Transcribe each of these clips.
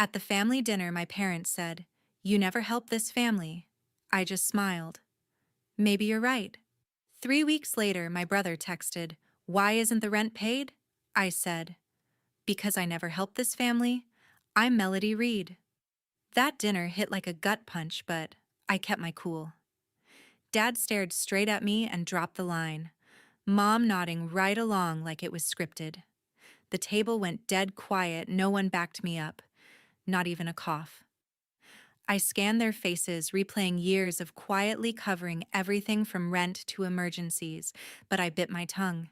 At the family dinner, my parents said, "You never help this family." I just smiled. Maybe you're right. 3 weeks later, my brother texted, "Why isn't the rent paid?" I said, "Because I never helped this family. I'm Melody Reed." That dinner hit like a gut punch, but I kept my cool. Dad stared straight at me and dropped the line, Mom nodding right along like it was scripted. The table went dead quiet, no one backed me up, not even a cough. I scanned their faces, replaying years of quietly covering everything from rent to emergencies, but I bit my tongue.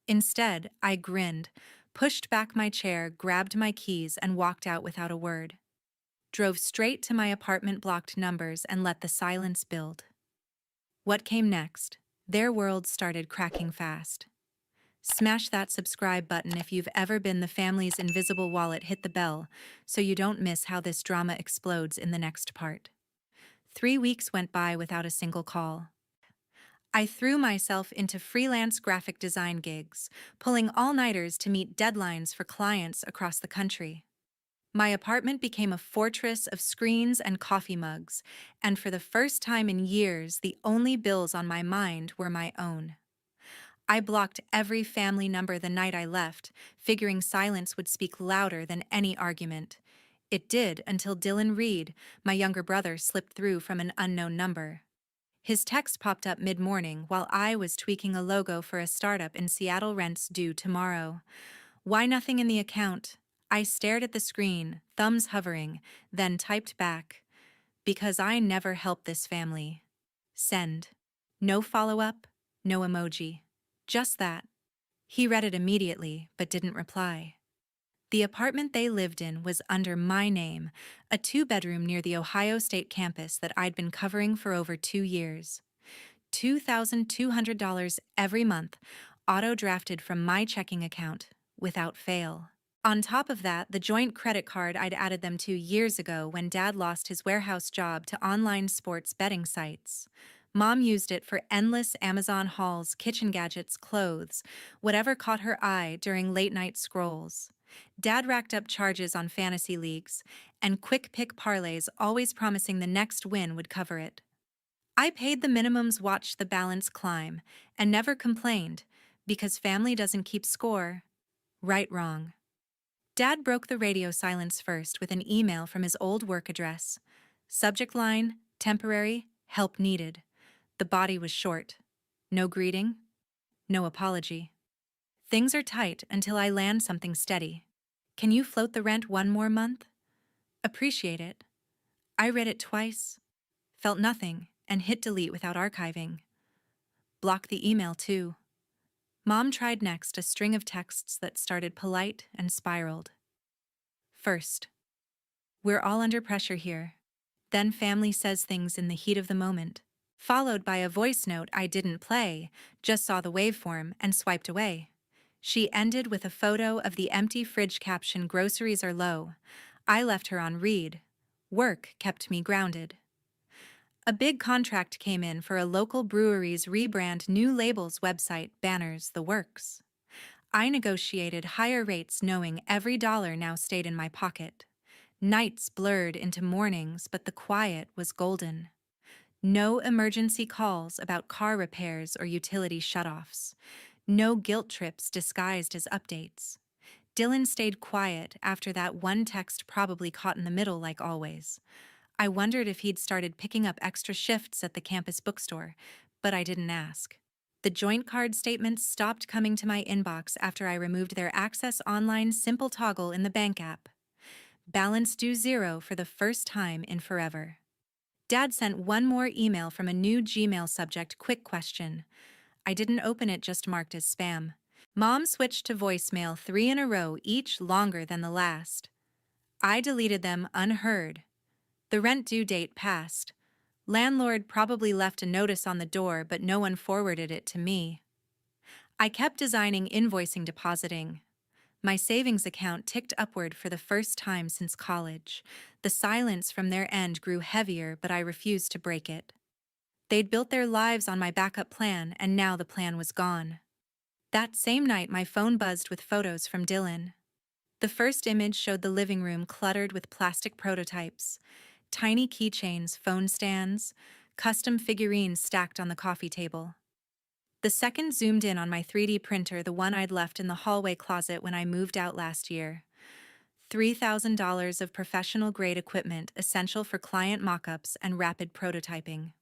Instead, I grinned, pushed back my chair, grabbed my keys, and walked out without a word. Drove straight to my apartment blocked numbers and let the silence build. What came next? Their world started cracking fast. Smash that subscribe button if you've ever been the family's invisible wallet. Hit the bell so you don't miss how this drama explodes in the next part. 3 weeks went by without a single call. I threw myself into freelance graphic design gigs, pulling all-nighters to meet deadlines for clients across the country. My apartment became a fortress of screens and coffee mugs, and for the first time in years, the only bills on my mind were my own. I blocked every family number the night I left, figuring silence would speak louder than any argument. It did until Dylan Reed, my younger brother, slipped through from an unknown number. His text popped up mid-morning while I was tweaking a logo for a startup in Seattle. Rents due tomorrow. Why nothing in the account? I stared at the screen, thumbs hovering, then typed back, "Because I never helped this family." Send. No follow-up, no emoji. Just that. He read it immediately, but didn't reply. The apartment they lived in was under my name, a two-bedroom near the Ohio State campus that I'd been covering for over 2 years. $2,200 every month, auto-drafted from my checking account, without fail. On top of that, the joint credit card I'd added them to years ago when Dad lost his warehouse job to online sports betting sites. Mom used it for endless Amazon hauls, kitchen gadgets, clothes, whatever caught her eye during late-night scrolls. Dad racked up charges on fantasy leagues, and quick-pick parlays, always promising the next win would cover it. I paid the minimums, watched the balance climb, and never complained, because family doesn't keep score. Right, wrong. Dad broke the radio silence first with an email from his old work address. Subject line, temporary, help needed. The body was short. No greeting, no apology. Things are tight until I land something steady. Can you float the rent one more month? Appreciate it. I read it twice, felt nothing, and hit delete without archiving. Block the email too. Mom tried next, a string of texts that started polite and spiraled. First, "We're all under pressure here." Then family says things in the heat of the moment, followed by a voice note I didn't play, just saw the waveform and swiped away. She ended with a photo of the empty fridge, caption, "Groceries are low." I left her on read. Work kept me grounded. A big contract came in for a local brewery's rebrand, new labels, website, banners, the works. I negotiated higher rates knowing every dollar now stayed in my pocket. Nights blurred into mornings, but the quiet was golden. No emergency calls about car repairs or utility shutoffs. No guilt trips disguised as updates. Dylan stayed quiet after that one text, probably caught in the middle like always. I wondered if he'd started picking up extra shifts at the campus bookstore, but I didn't ask. The joint card statements stopped coming to my inbox after I removed their Access Online simple toggle in the bank app. Balance due 0 for the first time in forever. Dad sent one more email from a new Gmail subject, "Quick question." I didn't open it, just marked as spam. Mom switched to voicemail 3 in a row, each longer than the last. I deleted them unheard. The rent due date passed. Landlord probably left a notice on the door, but no one forwarded it to me. I kept designing, invoicing, depositing. My savings account ticked upward for the first time since college. The silence from their end grew heavier, but I refused to break it. They'd built their lives on my backup plan, and now the plan was gone. That same night, my phone buzzed with photos from Dylan. The first image showed the living room cluttered with plastic prototypes, tiny keychains, phone stands, custom figurines stacked on the coffee table. The second zoomed in on my 3D printer, the one I'd left in the hallway closet when I moved out last year. $3,000 of professional-grade equipment essential for client mock-ups and rapid prototyping.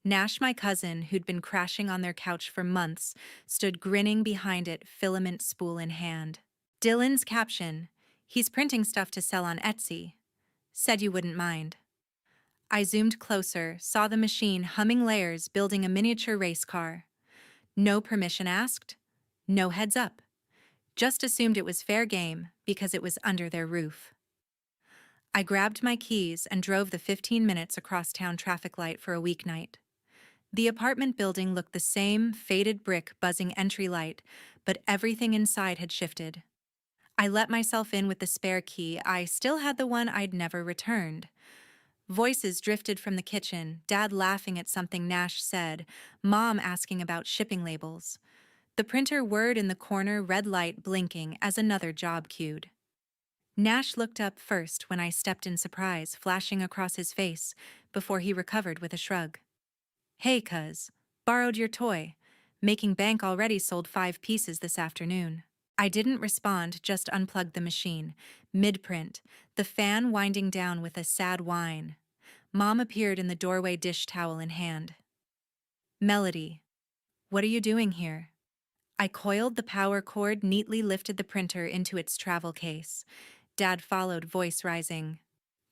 Nash, my cousin, who'd been crashing on their couch for months, stood grinning behind it, filament spool in hand. Dylan's caption, "He's printing stuff to sell on Etsy," said you wouldn't mind. I zoomed closer, saw the machine humming layers, building a miniature race car. No permission asked, no heads up. Just assumed it was fair game because it was under their roof. I grabbed my keys and drove the 15 minutes across town traffic light for a weeknight. The apartment building looked the same, faded brick buzzing entry light, but everything inside had shifted. I let myself in with the spare key. I still had the one I'd never returned. Voices drifted from the kitchen, Dad laughing at something Nash said, Mom asking about shipping labels. The printer whirred in the corner, red light blinking as another job queued. Nash looked up first when I stepped in surprise, flashing across his face, before he recovered with a shrug. "Hey, cuz. Borrowed your toy. Making bank already, sold 5 pieces this afternoon." I didn't respond, just unplugged the machine. Mid-print, the fan winding down with a sad whine. Mom appeared in the doorway, dish towel in hand. "Melody, what are you doing here?" I coiled the power cord, neatly lifted the printer into its travel case. Dad followed, voice rising.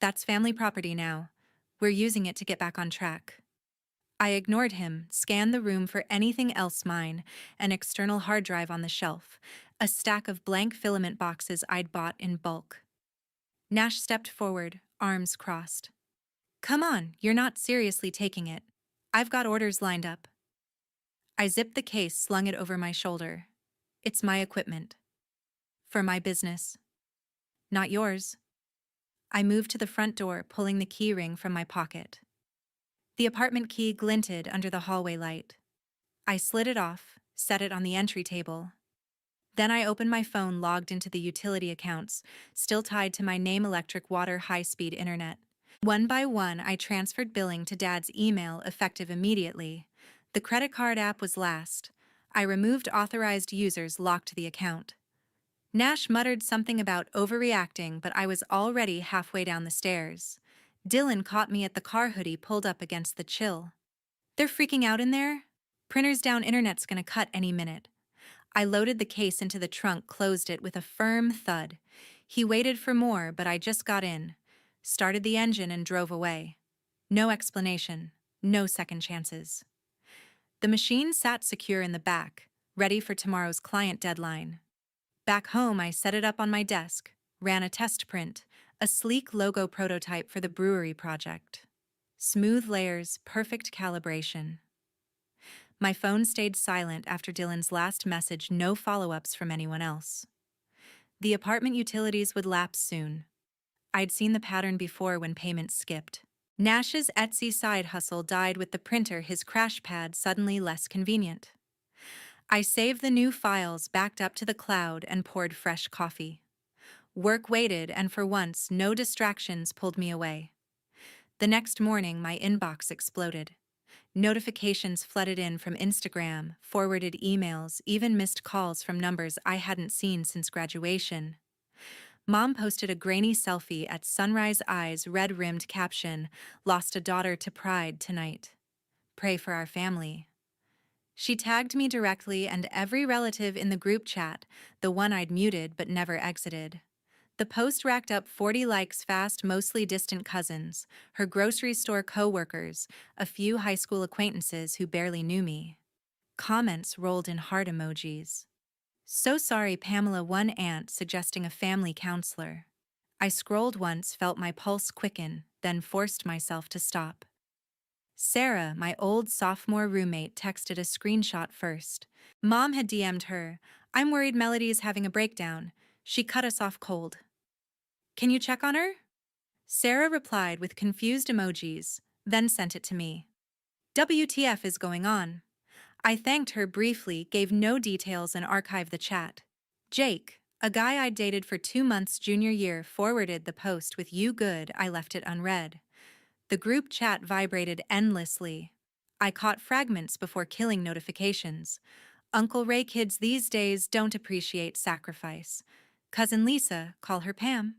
"That's family property now. We're using it to get back on track." I ignored him, scanned the room for anything else mine, an external hard drive on the shelf, a stack of blank filament boxes I'd bought in bulk. Nash stepped forward, arms crossed. "Come on, you're not seriously taking it. I've got orders lined up." I zipped the case, slung it over my shoulder. "It's my equipment. For my business. Not yours." I moved to the front door, pulling the key ring from my pocket. The apartment key glinted under the hallway light. I slid it off, set it on the entry table. Then I opened my phone, logged into the utility accounts, still tied to my name: electric, water, high-speed internet. One by one, I transferred billing to Dad's email, effective immediately. The credit card app was last. I removed authorized users, locked the account. Nash muttered something about overreacting, but I was already halfway down the stairs. Dylan caught me at the car, hoodie pulled up against the chill. "They're freaking out in there? Printer's down, internet's gonna cut any minute." I loaded the case into the trunk, closed it with a firm thud. He waited for more, but I just got in, started the engine and drove away. No explanation, no second chances. The machine sat secure in the back, ready for tomorrow's client deadline. Back home, I set it up on my desk, ran a test print, a sleek logo prototype for the brewery project. Smooth layers, perfect calibration. My phone stayed silent after Dylan's last message, no follow-ups from anyone else. The apartment utilities would lapse soon. I'd seen the pattern before when payments skipped. Nash's Etsy side hustle died with the printer, his crash pad suddenly less convenient. I saved the new files, backed up to the cloud, and poured fresh coffee. Work waited, and for once, no distractions pulled me away. The next morning, my inbox exploded. Notifications flooded in from Instagram, forwarded emails, even missed calls from numbers I hadn't seen since graduation. Mom posted a grainy selfie at sunrise, eyes, red-rimmed caption, "Lost a daughter to pride tonight. Pray for our family." She tagged me directly and every relative in the group chat, the one I'd muted but never exited. The post racked up 40 likes fast, mostly distant cousins, her grocery store co-workers, a few high school acquaintances who barely knew me. Comments rolled in heart emojis. "So sorry, Pamela," one aunt suggesting a family counselor. I scrolled once, felt my pulse quicken, then forced myself to stop. Sarah, my old sophomore roommate, texted a screenshot first. Mom had DM'd her, "I'm worried Melody's having a breakdown. She cut us off cold. Can you check on her?" Sarah replied with confused emojis, then sent it to me. "WTF is going on?" I thanked her briefly, gave no details, and archived the chat. "Jake, A guy I'd dated for 2 months junior year forwarded the post with "You good," I left it unread. The group chat vibrated endlessly. I caught fragments before killing notifications. Uncle Ray kids these days don't appreciate sacrifice. Cousin Lisa, call her Pam.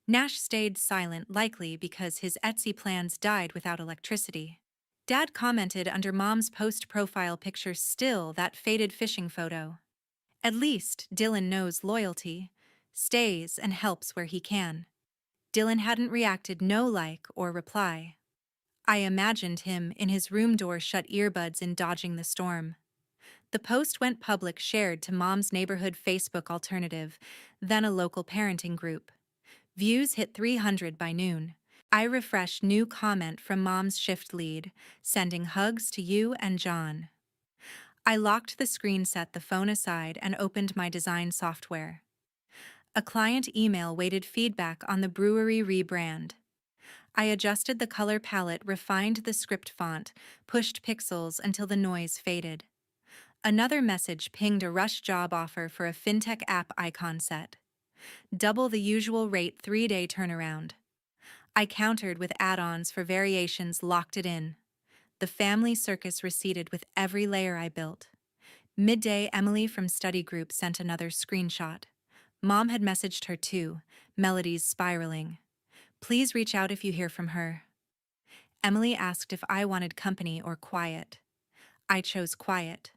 Nash stayed silent, likely because his Etsy plans died without electricity. Dad commented under Mom's post profile picture, still that faded fishing photo. At least Dylan knows loyalty, stays and helps where he can. Dylan hadn't reacted, no like or reply. I imagined him in his room door, shut earbuds in dodging the storm. The post went public, shared to Mom's neighborhood Facebook alternative, then a local parenting group. Views hit 300 by noon. I refreshed, new comment from Mom's shift lead, sending hugs to you and John. I locked the screen, set the phone aside, and opened my design software. A client email waited, feedback on the brewery rebrand. I adjusted the color palette, refined the script font, pushed pixels until the noise faded. Another message pinged, a rush job offer for a fintech app icon set. Double the usual rate, 3-day turnaround. I countered with add-ons for variations, locked it in. The family circus receded with every layer I built. Midday, Emily from study group sent another screenshot. Mom had messaged her too, melodies spiraling. Please reach out if you hear from her. Emily asked if I wanted company or quiet. I chose quiet.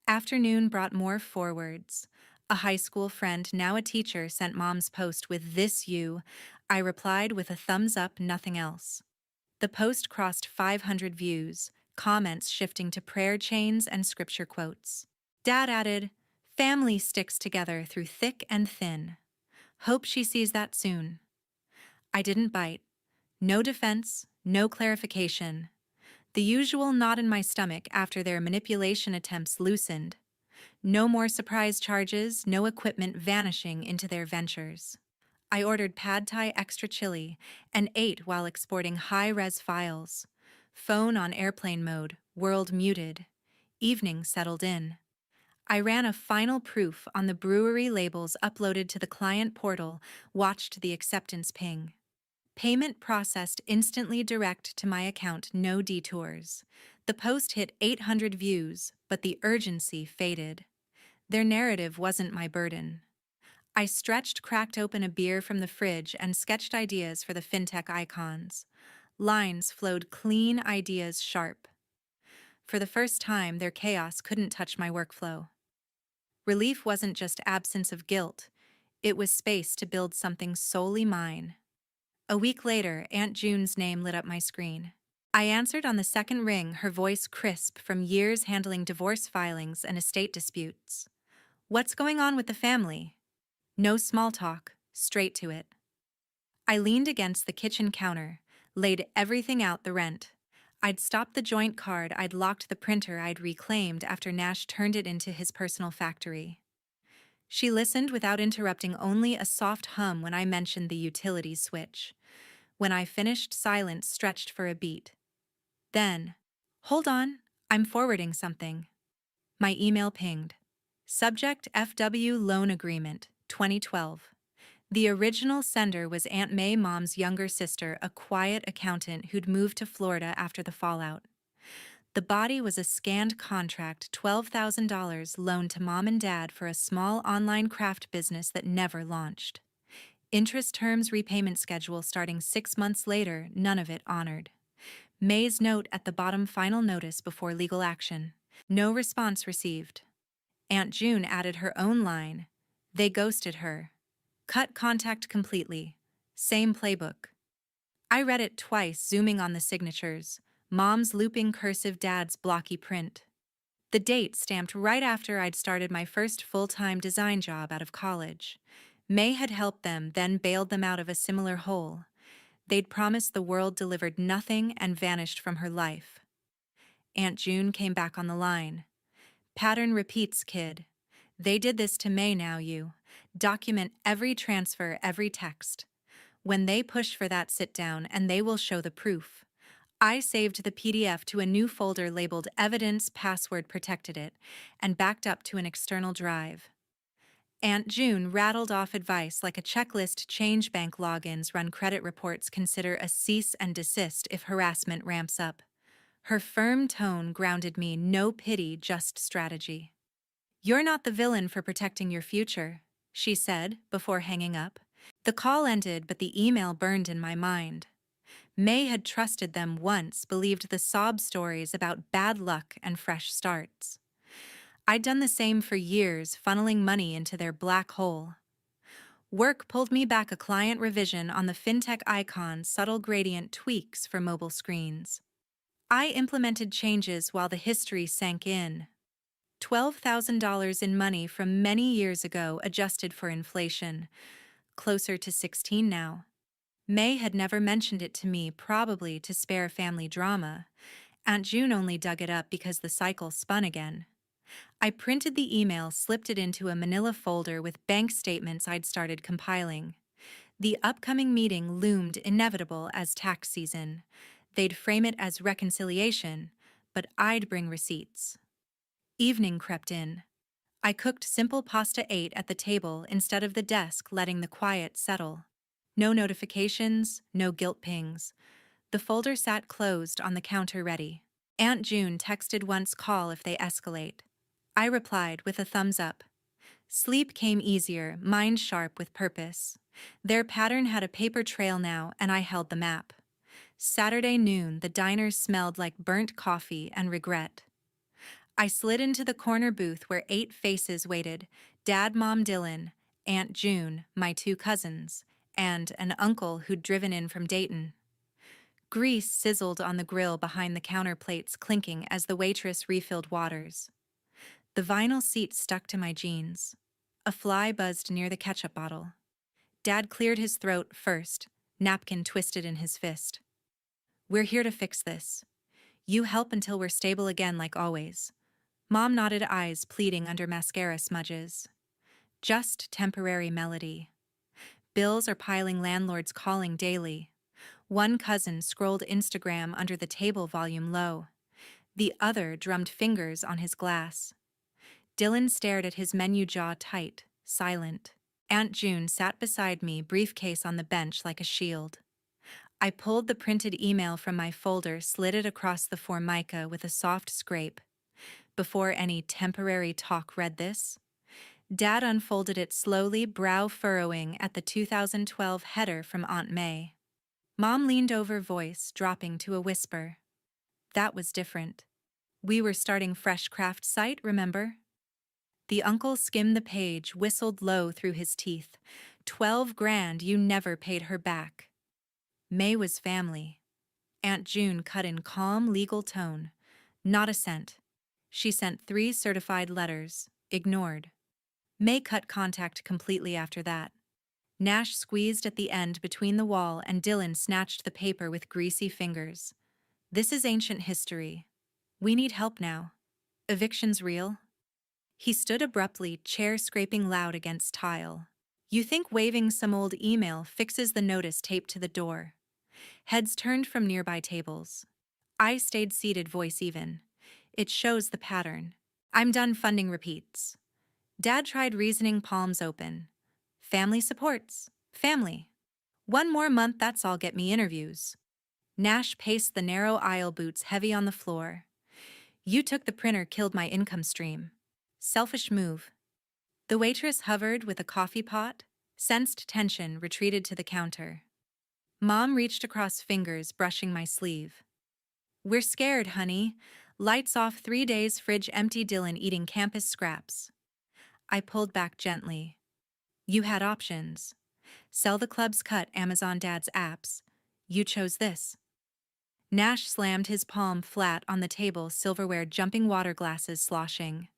Afternoon brought more forwards. A high school friend, now a teacher, sent Mom's post with "This you." I replied with a thumbs up, nothing else. The post crossed 500 views, comments shifting to prayer chains and scripture quotes. Dad added, "Family sticks together through thick and thin. Hope she sees that soon." I didn't bite. No defense, no clarification. The usual knot in my stomach after their manipulation attempts loosened. No more surprise charges, no equipment vanishing into their ventures. I ordered pad thai extra chili and ate while exporting high-res files. Phone on airplane mode, world muted. Evening settled in. I ran a final proof on the brewery labels, uploaded to the client portal, watched the acceptance ping. Payment processed instantly, direct to my account, no detours. The post hit 800 views, but the urgency faded. Their narrative wasn't my burden. I stretched, cracked open a beer from the fridge, and sketched ideas for the fintech icons. Lines flowed clean, ideas sharp. For the first time, their chaos couldn't touch my workflow. Relief wasn't just absence of guilt, it was space to build something solely mine. A week later, Aunt June's name lit up my screen. I answered on the second ring, her voice crisp from years handling divorce filings and estate disputes. "What's going on with the family?" No small talk, straight to it. I leaned against the kitchen counter, laid everything out: the rent. I'd stopped the joint card, I'd locked the printer I'd reclaimed after Nash turned it into his personal factory. She listened without interrupting, only a soft hum when I mentioned the utility switch. When I finished, silence stretched for a beat. Then, "Hold on, I'm forwarding something." My email pinged. Subject: FW Loan Agreement, 2012. The original sender was Aunt May, Mom's younger sister, a quiet accountant who'd moved to Florida after the fallout. The body was a scanned contract, $12,000 loaned to Mom and Dad for a small online craft business that never launched. Interest terms, repayment schedule starting 6 months later, none of it honored. May's note at the bottom: final notice before legal action. No response received. Aunt June added her own line: "They ghosted her. Cut contact completely. Same playbook." I read it twice, zooming on the signatures. Mom's looping cursive, Dad's blocky print. The date stamped right after I'd started my first full-time design job out of college. May had helped them, then bailed them out of a similar hole. They'd promised the world, delivered nothing, and vanished from her life. Aunt June came back on the line. "Pattern repeats, kid. They did this to May, now you. Document every transfer, every text. When they push for that sit down, and they will show the proof." I saved the PDF to a new folder labeled Evidence, password protected it, and backed up to an external drive. Aunt June rattled off advice like a checklist. Change bank logins, run credit reports, consider a cease and desist if harassment ramps up. Her firm tone grounded me. No pity, just strategy. "You're not the villain for protecting your future," she said before hanging up. The call ended, but the email burned in my mind. May had trusted them once, believed the sob stories about bad luck and fresh starts. I'd done the same for years, funneling money into their black hole. Work pulled me back. A client revision on the fintech icon, subtle gradient tweaks for mobile screens. I implemented changes while the history sank in. $12,000 in money from many years ago, adjusted for inflation. Closer to 16 now. May had never mentioned it to me, probably to spare family drama. Aunt June only dug it up because the cycle spun again. I printed the email, slipped it into a manila folder with bank statements I'd started compiling. The upcoming meeting loomed inevitable as tax season. They'd frame it as reconciliation, but I'd bring receipts. Evening crept in. I cooked simple pasta, ate at the table instead of the desk, letting the quiet settle. No notifications, no guilt pings. The folder sat closed on the counter, ready. Aunt June texted once, "Call if they escalate." I replied with a thumbs up. Sleep came easier, mind sharp with purpose. Their pattern had a paper trail now, and I held the map. Saturday noon, the diner smelled like burnt coffee and regret. I slid into the corner booth where 8 faces waited: Dad, Mom, Dylan, Aunt June, my 2 cousins, and an uncle who'd driven in from Dayton. Grease sizzled on the grill behind the counter, plates clinking as the waitress refilled waters. The vinyl seat stuck to my jeans. A fly buzzed near the ketchup bottle. Dad cleared his throat first, napkin twisted in his fist. "We're here to fix this. You help until we're stable again, like always." Mom nodded, eyes pleading under mascara smudges. "Just temporary melody. Bills are piling, landlords calling daily." One cousin scrolled Instagram under the table, volume low. The other drummed fingers on his glass. Dylan stared at his menu, jaw tight, silent. Aunt June sat beside me, briefcase on the bench like a shield. I pulled the printed email from my folder, slid it across the formica with a soft scrape. Before any temporary talk read this, Dad unfolded it slowly, brow furrowing at the 2012 header from Aunt May. Mom leaned over, voice dropping to a whisper. "That was different. We were starting fresh craft site, remember?" The uncle skimmed the page, whistled low through his teeth. 12 grand, you never paid her back." May was family. Aunt June cut in calm, legal tone. "Not a cent." She sent 3 certified letters, ignored. May cut contact completely after that. Nash squeezed at the end between the wall, and Dylan snatched the paper with greasy fingers. "This is ancient history. We need help now. Eviction's real." He stood abruptly, chair scraping loud against tile. "You think waving some old email fixes the notice taped to the door?" Heads turned from nearby tables. I stayed seated, voice even. "It shows the pattern. I'm done funding repeats." Dad tried reasoning, palms open. "Family supports. Family. 1 more month, that's all, get me interviews." Nash paced the narrow aisle, boots heavy on the floor. "You took the printer, killed my income stream." "Selfish move." The waitress hovered with a coffee pot, sensed tension, retreated to the counter. Mom reached across, fingers brushing my sleeve. "We're scared, honey. Lights off 3 days, fridge empty, Dylan eating campus scraps." I pulled back gently. "You had options. Sell the club's cut, Amazon, Dad's apps. You chose this." Nash slammed his palm flat on the table, silverware jumping, water glasses sloshing.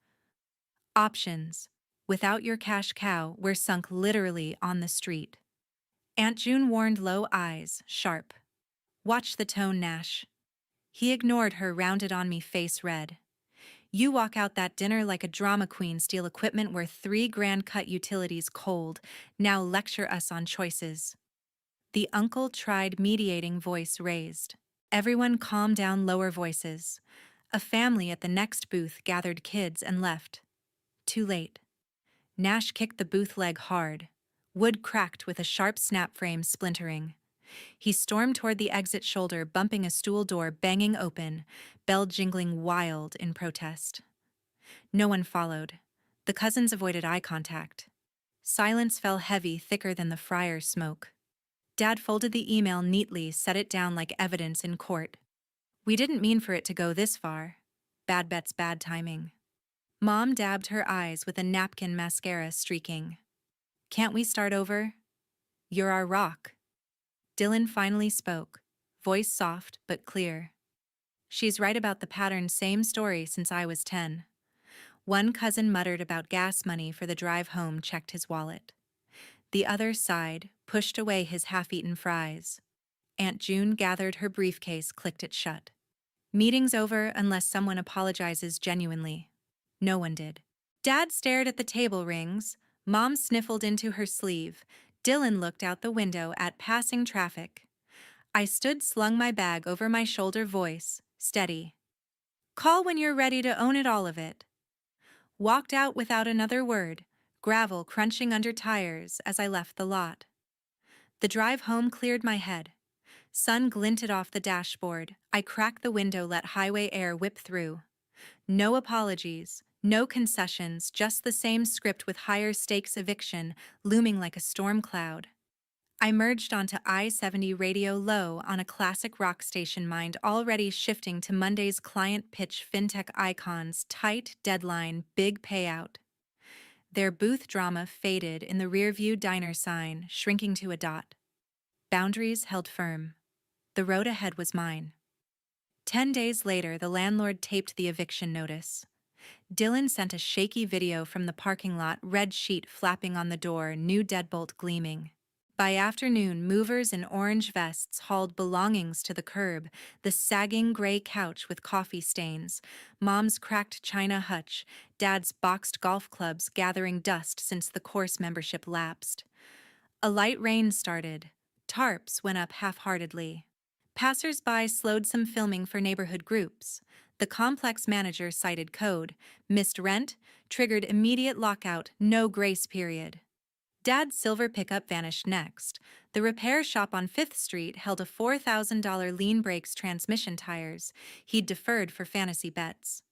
"Options. Without your cash cow, we're sunk, literally on the street." Aunt June warned, low eyes, sharp. "Watch the tone, Nash." He ignored her, rounded on me, face red. "You walk out that dinner like a drama queen, steal equipment worth 3 grand, cut utilities cold. Now lecture us on choices." The uncle tried mediating, voice raised. Everyone calmed down, lower voices. A family at the next booth gathered kids and left. Too late. Nash kicked the booth leg hard. Wood cracked with a sharp snap frame splintering. He stormed toward the exit shoulder, bumping a stool door banging open, bell jingling wild in protest. No one followed. The cousins avoided eye contact. Silence fell heavy, thicker than the friar smoke. Dad folded the email neatly, set it down like evidence in court. We didn't mean for it to go this far. Bad bet's bad timing. Mom dabbed her eyes with a napkin mascara streaking. Can't we start over? You're our rock. Dylan finally spoke, voice soft but clear. She's right about the pattern, same story since I was 10. One cousin muttered about gas money for the drive home, checked his wallet. The other sighed, pushed away his half-eaten fries. Aunt June gathered her briefcase, clicked it shut. Meeting's over unless someone apologizes genuinely. No one did. Dad stared at the table rings. Mom sniffled into her sleeve. Dylan looked out the window at passing traffic. I stood, slung my bag over my shoulder, voice steady. Call when you're ready to own it, all of it. Walked out without another word, gravel crunching under tires as I left the lot. The drive home cleared my head. Sun glinted off the dashboard. I cracked the window, let highway air whip through. No apologies, no concessions, just the same script with higher stakes eviction looming like a storm cloud. I merged onto I-70 radio low on a classic rock station, mind already shifting to Monday's client pitch, fintech icons, tight deadline, big payout. Their booth drama faded in the rearview, diner sign shrinking to a dot. Boundaries held firm. The road ahead was mine. 10 days later, the landlord taped the eviction notice. Dylan sent a shaky video from the parking lot, red sheet flapping on the door, new deadbolt gleaming. By afternoon, movers in orange vests hauled belongings to the curb, the sagging gray couch with coffee stains, Mom's cracked china hutch, Dad's boxed golf clubs gathering dust since the course membership lapsed. A light rain started. Tarps went up half-heartedly. Passers-by slowed some filming for neighborhood groups. The complex manager cited code, missed rent, triggered immediate lockout, no grace period. Dad's silver pickup vanished next. The repair shop on 5th Street held a $4,000 lean brakes transmission tires he'd deferred for fantasy bets.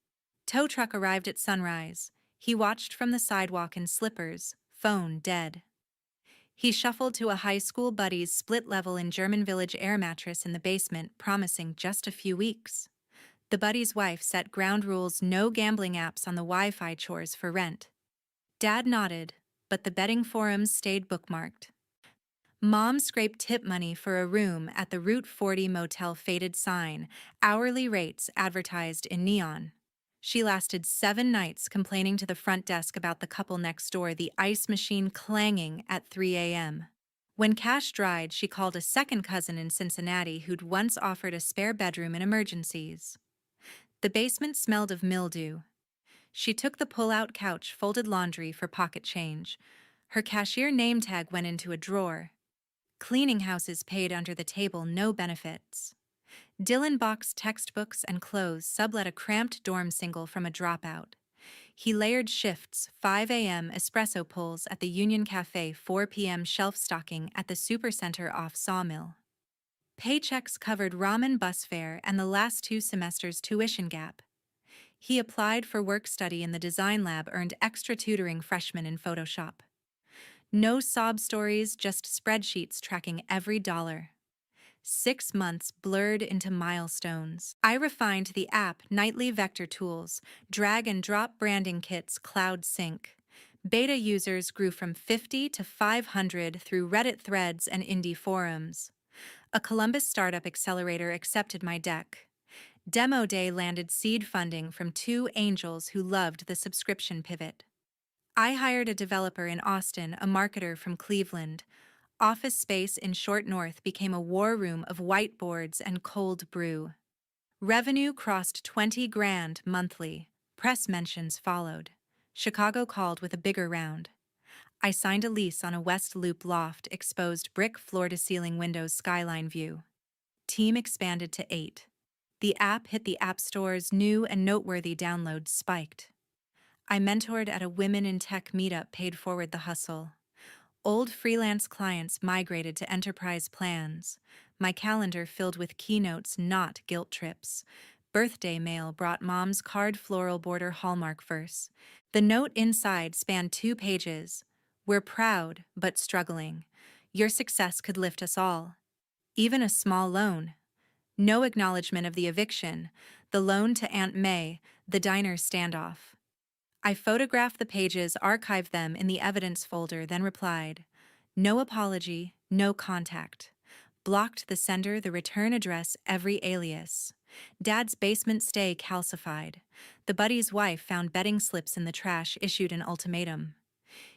Tow truck arrived at sunrise. He watched from the sidewalk in slippers, phone dead. He shuffled to a high school buddy's split-level in German Village air mattress in the basement, promising just a few weeks. The buddy's wife set ground rules: no gambling apps on the Wi-Fi, chores for rent. Dad nodded, but the betting forums stayed bookmarked. Mom scraped tip money for a room at the Route 40 motel, faded sign, hourly rates advertised in neon. She lasted 7 nights complaining to the front desk about the couple next door, the ice machine clanging at 3 a.m. When cash dried, she called a second cousin in Cincinnati who'd once offered a spare bedroom in emergencies. The basement smelled of mildew. She took the pull-out couch, folded laundry for pocket change. Her cashier name tag went into a drawer. Cleaning houses paid under the table, no benefits. Dylan boxed textbooks and clothes, sublet a cramped dorm single from a dropout. He layered shifts, 5 a.m. espresso pulls at the Union Cafe, 4 p.m. shelf stocking at the Supercenter off Sawmill. Paychecks covered ramen bus fare and the last 2 semesters' tuition gap. He applied for work study in the design lab, earned extra tutoring freshman in Photoshop. No sob stories, just spreadsheets tracking every dollar. 6 months blurred into milestones. I refined the app, nightly vector tools, drag and drop branding kits, cloud sync. Beta users grew from 50 to 500 through Reddit threads and indie forums. A Columbus startup accelerator accepted my deck. Demo day landed seed funding from 2 angels who loved the subscription pivot. I hired a developer in Austin, a marketer from Cleveland. Office space in Short North became a war room of whiteboards and cold brew. Revenue crossed 20 grand monthly. Press mentions followed. Chicago called with a bigger round. I signed a lease on a West Loop loft, exposed brick floor-to-ceiling windows, skyline view. Team expanded to 8. The app hit the app stores, new and noteworthy downloads spiked. I mentored at a Women in Tech meetup paid forward the hustle. Old freelance clients migrated to enterprise plans. My calendar filled with keynotes, not guilt trips. Birthday mail brought mom's card floral border Hallmark verse. The note inside spanned 2 pages. We're proud, but struggling. Your success could lift us all. Even a small loan. No acknowledgement of the eviction, the loan to Aunt May, the diner standoff. I photographed the pages, archived them in the evidence folder, then replied, "No apology, no contact." Blocked the sender, the return address, every alias. Dad's basement stay calcified. The buddy's wife found betting slips in the trash, issued an ultimatum.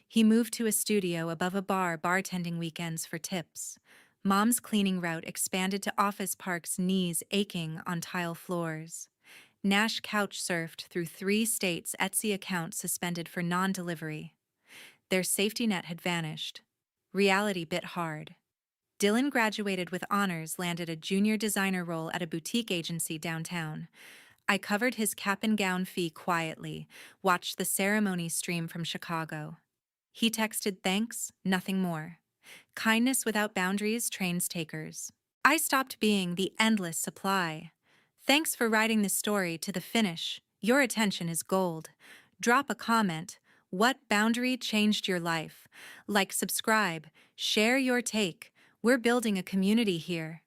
He moved to a studio above a bar, bartending weekends for tips. Mom's cleaning route expanded to office parks, knees aching on tile floors. Nash couch surfed through 3 states, Etsy account suspended for non-delivery. Their safety net had vanished. Reality bit hard. Dylan graduated with honors, landed a junior designer role at a boutique agency downtown. I covered his cap and gown fee quietly, watched the ceremony stream from Chicago. He texted thanks, nothing more. Kindness without boundaries trains takers. I stopped being the endless supply. Thanks for writing this story to the finish. Your attention is gold. Drop a comment. What boundary changed your life? Like, subscribe, share your take. We're building a community here.